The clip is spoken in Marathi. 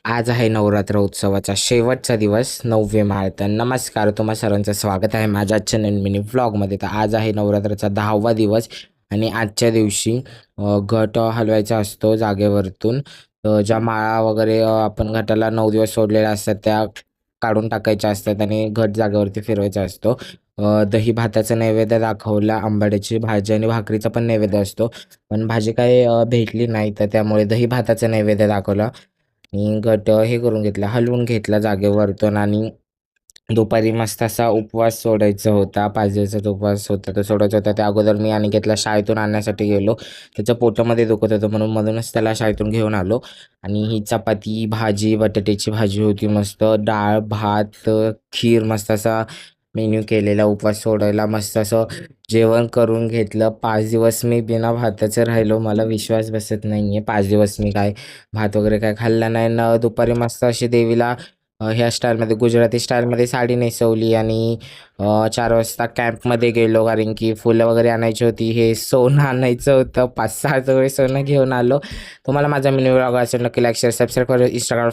आज आहे नवरात्र उत्सवाचा शेवटचा दिवस 9वे माळ. तर नमस्कार, तुम्हा सर्वांचं स्वागत आहे माझ्या आजच्या नवीन मिनी व्लॉगमध्ये. तर आज आहे नवरात्राचा 10वा दिवस आणि आजच्या दिवशी घट हलवायचा असतो जागेवरतून. ज्या माळा वगैरे आपण घटाला 9 दिवस सोडलेल्या असतात त्या काढून टाकायच्या असतात आणि घट जागेवरती फिरवायचा असतो. दही भाताचा नैवेद्य दाखवला, आंबाड्याची भाजी आणि भाकरीचा पण नैवेद्य असतो. पण भाजी काही भेटली नाही, तर त्यामुळे दही भाताचा नैवेद्य दाखवला आणि घट हे करून घेतला, हलवून घेतला जागेवरतून. आणि दुपारी मस्त असा उपवास सोडायचा होता, 5 दिवसाचा उपवास होता, तो सोडायचा होता. त्या अगोदर मी अनिकेतला शाळेतून आणण्यासाठी गेलो. त्याच्या पोटामध्ये दुखत होतं मधूनच त्याला शाळेतून घेऊन आलो. आणि ही चपाती, भाजी, बटाट्याची भाजी होती, मस्त डाळ, भात, खीर, मस्त असा मेन्यू केलेला उपवास सोडायला. मस्त असं जेवण करून घेतलं. 5 दिवस मी बिना भाताचं राहिलो. मला विश्वास बसत नाही आहे, 5 दिवस मी काय भात वगैरे काय खाल्ला नाही. दुपारी मस्त अशी देवीला ह्या स्टाईलमध्ये, गुजराती स्टाईलमध्ये साडी नेसवली आणि 4 वाजता कॅम्पमध्ये गेलो, कारण की फुलं वगैरे आणायची होती. हे सोनं आणायचं होतं, 5-6 जोडे सोनं घेऊन आलो. तुम्हाला माझा मिनी व्लॉग असेल नक्की लाईक, शेअर, सबस्क्राईब करा. इंस्टाग्राम